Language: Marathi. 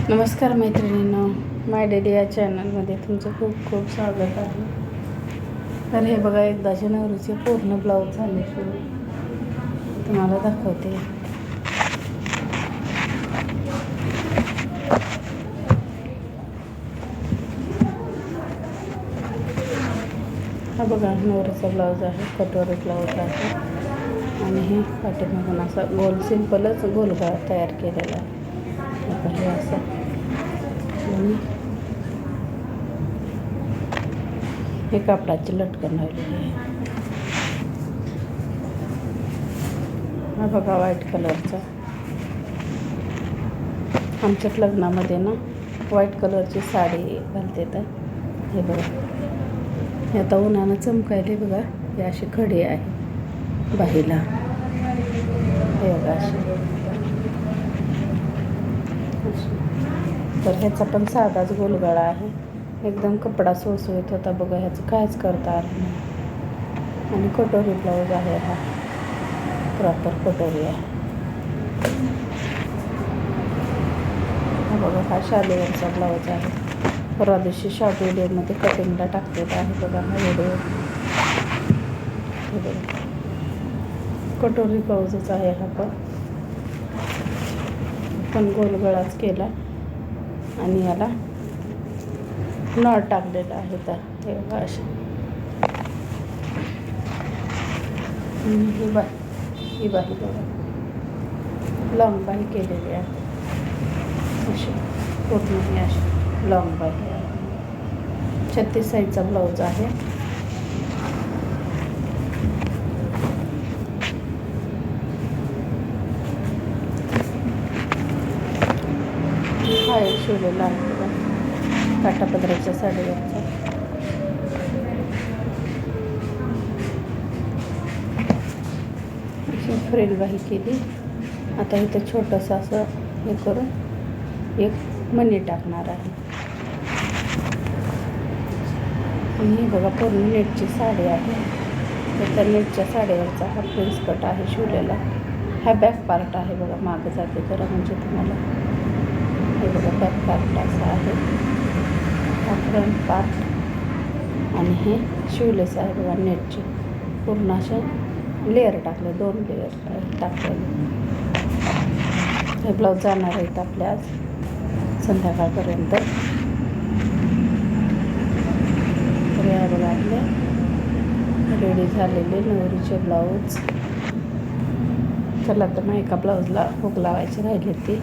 नमस्कार मैत्रिणींनो, माय डेली या चॅनलमध्ये तुमचं खूप खूप स्वागत आहे. तर हे बघा, एकदाच्या नवरीचे पूर्ण ब्लाऊज झाले सुरू, तुम्हाला दाखवते. हा बघा, नवरीचा ब्लाऊज आहे, कटोरी ब्लाऊज आहे आणि हे पाठीमागून असा गोल सिंपलच गोलगळा तयार केलेला आहे. हे असं हे कापडाची लटकन राहिलेली आहे. हा बघा, व्हाईट कलरचा. आमच्या लग्नामध्ये ना व्हाईट कलरची साडी घालते. तर हे बघा, हे आता उन्हानं चमकायले बघा. हे अशी खडी आहे बाहीला, हे बघा अशी. तर ह्याचा पण साधाच गोलगळा आहे, एकदम कपडा सोसवीत होता बघा. ह्याचं कायच करता आलं नाही. आणि कटोरी ब्लाऊज आहे, हा प्रॉपर कटोरी आहे. हा बघा, हा शालेवरचा ब्लाऊज आहे. परवा दिवशी शॉर्ट व्हिडिओमध्ये कटिंगला टाकलेला आहे बघा हा व्हिडिओ. हे बघा, कटोरी ब्लाऊजच आहे. हा पण गोलगळाच केला आणि याला नॉट टाकलेला आहे. तर हे बघा असे. ही बाही बघा, लॉंग बाही केलेली आहे अशी, पूर्ण ही अशी लॉंग बाही आहे. 36 साईजचा ब्लाऊज आहे. हा एक शिवलेला आहे बघा, काठापदराच्या साडीवरचा. फ्रेल बाही केली. आता इथं छोटंसं असं हे करून एक मणी टाकणार आहे. आणि हे बघा, पूर्ण नेटची साडी आहे. तर नेटच्या साडीवरचा हा प्रिन्स कट आहे शिवलेला. हा बॅक पार्ट आहे बघा, मागं जाते जरा म्हणजे तुम्हाला. हे बघा, बॅक पार्ट असा आहे, हा फ्रंट पार्ट. आणि हे शिवलेस आहे बघा, नेटची पूर्ण असे लेअर टाकले, 2 लेअर टाकलेले. हे ब्लाऊज जाणार आहेत आपल्या आज संध्याकाळपर्यंत. तर या बघा, आपले रेडी झालेले नवरीचे ब्लाऊज. चला तर मग एका ब्लाऊजला हुक लावायची राहिली ती